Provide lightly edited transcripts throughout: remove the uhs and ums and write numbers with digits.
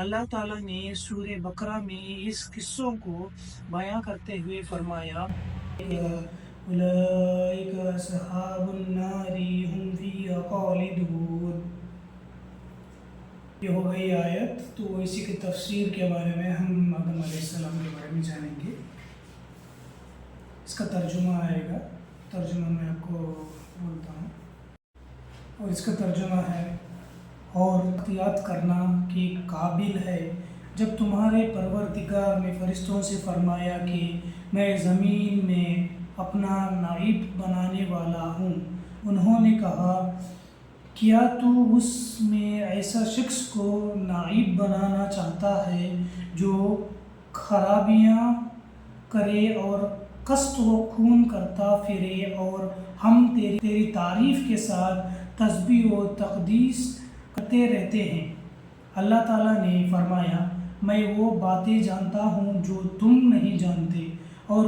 اللہ تعالیٰ نے سورہ بقرہ میں اس قصوں کو بیان کرتے ہوئے فرمایا اولئک اصحاب النار ہم فیہا خالدون۔ یہ ہو گئی آیت، تو اسی کی تفسیر کے بارے میں ہم آدم علیہ السلام کے بارے میں جانیں گے۔ اس کا ترجمہ آئے گا، ترجمہ میں آپ کو بولتا ہوں، اور اس کا ترجمہ ہے: اور احتیاط کرنا کے قابل ہے جب تمہارے پروردگار نے فرشتوں سے فرمایا کہ میں زمین میں اپنا نائب بنانے والا ہوں۔ انہوں نے کہا، کیا تو اس میں ایسا شخص کو نائب بنانا چاہتا ہے جو خرابیاں کرے اور قسط و خون کرتا پھرے، اور ہم تیری تعریف کے ساتھ تسبیح و تقدیس کرتے رہتے ہیں؟ اللہ تعالیٰ نے فرمایا، میں وہ باتیں جانتا ہوں جو تم نہیں جانتے، اور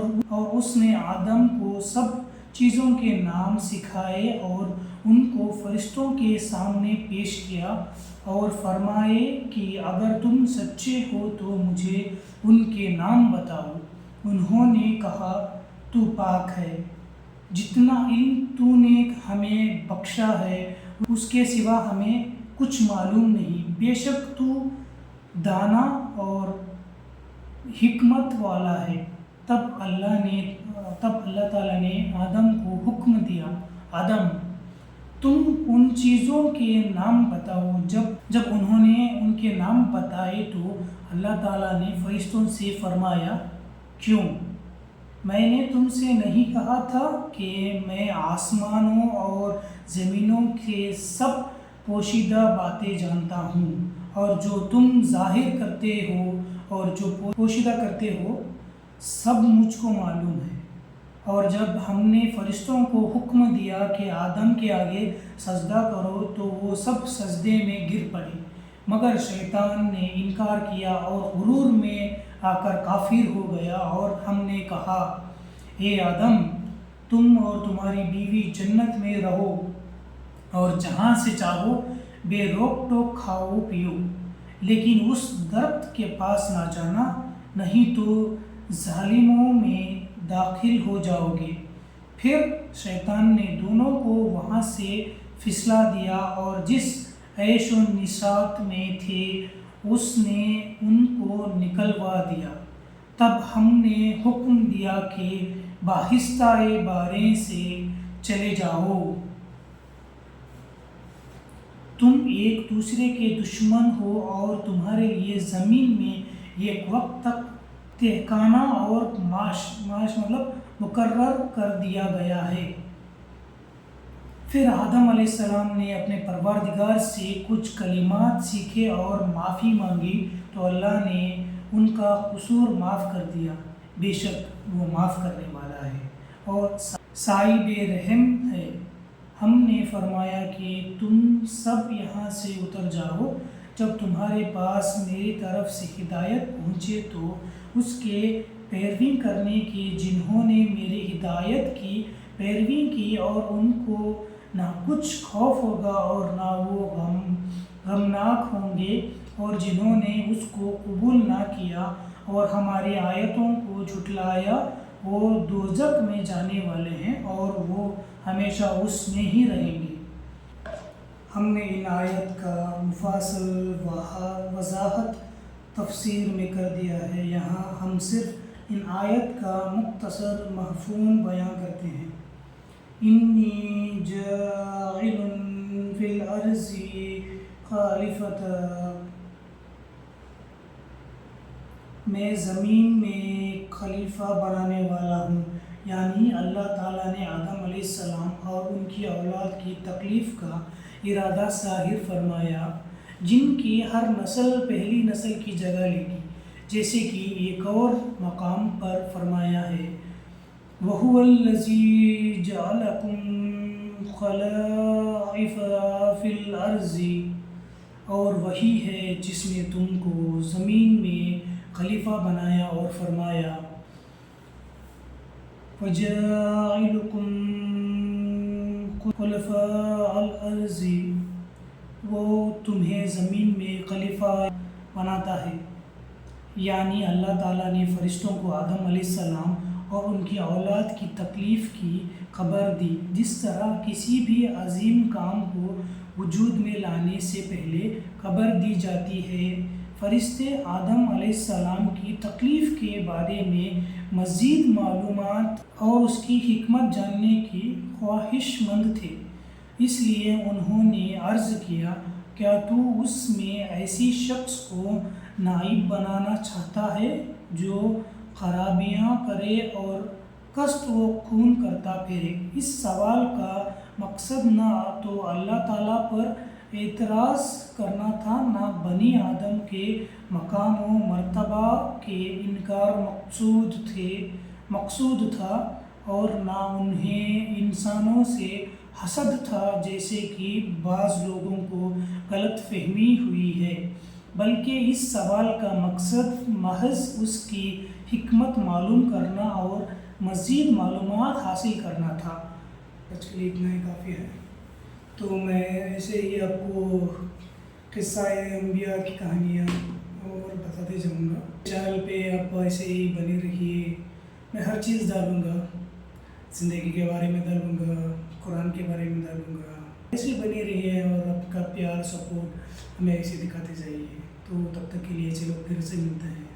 اس نے آدم کو سب چیزوں کے نام سکھائے اور ان کو فرشتوں کے سامنے پیش کیا اور فرمائے کہ اگر تم سچے ہو تو مجھے ان کے نام بتاؤ۔ انہوں نے کہا، تو پاک ہے، جتنا علم تو نے ہمیں بخشا ہے اس کے سوا ہمیں کچھ معلوم نہیں، بے شک تو دانا اور حکمت والا ہے۔ تب اللہ تعالیٰ نے آدم کو حکم دیا، آدم تم ان چیزوں کے نام بتاؤ۔ جب انہوں نے ان کے نام بتائے تو اللہ تعالیٰ نے فرشتوں سے فرمایا، کیوں؟ میں نے تم سے نہیں کہا تھا کہ میں آسمانوں اور زمینوں کے سب پوشیدہ باتیں جانتا ہوں، اور جو تم ظاہر کرتے ہو اور جو پوشیدہ کرتے ہو سب مجھ کو معلوم ہے۔ اور جب ہم نے فرشتوں کو حکم دیا کہ آدم کے آگے سجدہ کرو تو وہ سب سجدے میں گر پڑے، مگر شیطان نے انکار کیا اور غرور میں آ کر کافر ہو گیا، اور ہم نے کہا، اے آدم تم اور تمہاری بیوی جنت میں رہو اور جہاں سے چاہو بے روک ٹوک کھاؤ پیو، لیکن اس درخت کے پاس نہ جانا، نہیں تو ظالموں میں داخل ہو جاؤ گے۔ پھر شیطان نے دونوں کو وہاں سے پھسلا دیا اور جس عیش و نشاط میں تھے اس نے ان کو نکلوا دیا۔ تب ہم نے حکم دیا کہ باہستہ باریں سے چلے جاؤ، تم ایک دوسرے کے دشمن ہو اور تمہارے لیے زمین میں ایک وقت تک ٹھکانہ اور معاش مقرر کر دیا گیا ہے۔ پھر آدم علیہ السلام نے اپنے پروردگار سے کچھ کلمات سیکھے اور معافی مانگی تو اللہ نے ان کا قصور معاف کر دیا، بے شک وہ معاف کرنے والا ہے اور صاحب رحم ہے۔ ہم نے فرمایا کہ تم سب یہاں سے اتر جاؤ، جب تمہارے پاس میری طرف سے ہدایت پہنچے تو اس کے پیروی کرنے کی جنہوں نے میری ہدایت کی پیروی کی، اور ان کو نہ کچھ خوف ہوگا اور نہ وہ غمناک ہوں گے، اور جنہوں نے اس کو قبول نہ کیا اور ہماری آیتوں کو جھٹلایا وہ دوزخ میں جانے والے ہیں اور وہ ہمیشہ اس میں ہی رہیں گے۔ ہم نے ان آیت کا مفصل وضاحت تفسیر میں کر دیا ہے، یہاں ہم صرف ان آیت کا مختصر مفہوم بیان کرتے ہیں۔ انی جاعل فی الارض خلیفۃ، میں زمین میں خلیفہ بنانے والا ہوں، یعنی اللہ تعالیٰ نے آدم علیہ السلام اور ان کی اولاد کی تخلیق کا ارادہ ظاہر فرمایا، جن کی ہر نسل پہلی نسل کی جگہ لے گی، جیسے کہ ایک اور مقام پر فرمایا ہے، وَهُوَ الَّذِي جَعَلَكُمْ خَلَائِفَ فِي الْأَرْضِ، اور وہی ہے جس نے تم کو زمین میں خلیفہ بنایا اور فرمایا، وَجَاعِلُكُمْ خُلَفَاءَ الْأَرْضِ، وہ تمہیں زمین میں خلیفہ بناتا ہے، یعنی اللہ تعالیٰ نے فرشتوں کو آدم علیہ السلام اور ان کی اولاد کی تکلیف کی خبر دی، جس طرح کسی بھی عظیم کام کو وجود میں لانے سے پہلے خبر دی جاتی ہے۔ فرشتے آدم علیہ السلام کی تکلیف کے بارے میں مزید معلومات اور اس کی حکمت جاننے کی خواہش مند تھے، اس لیے انہوں نے عرض کیا، کیا تو اس میں ایسی شخص کو نائب بنانا چاہتا ہے جو خرابیاں کرے اور قسط و خون کرتا پھرے؟ اس سوال کا مقصد نہ تو اللہ تعالیٰ پر اعتراض کرنا تھا، نہ بنی آدم کے مقام و مرتبہ کے انکار مقصود تھا، اور نہ انہیں انسانوں سے حسد تھا جیسے کہ بعض لوگوں کو غلط فہمی ہوئی ہے، بلکہ اس سوال کا مقصد محض اس کی حکمت معلوم کرنا اور مزید معلومات حاصل کرنا تھا۔ آج کے لیے اتنا ہی کافی ہے۔ تو میں ایسے ہی آپ کو قصہ انبیاء کی کہانیاں اور بتاتے جاؤں گا۔ چینل پہ آپ ایسے ہی بنے رہیے، میں ہر چیز ڈالوں گا، زندگی کے بارے میں ڈالوں گا، قرآن کے بارے میں ڈالوں گا، ایسے بنے رہیے اور آپ کا پیار سپورٹ ہمیں ایسے دکھاتے جائیے۔ تو تب تک کے لیے چلو پھر سے ملتے ہیں۔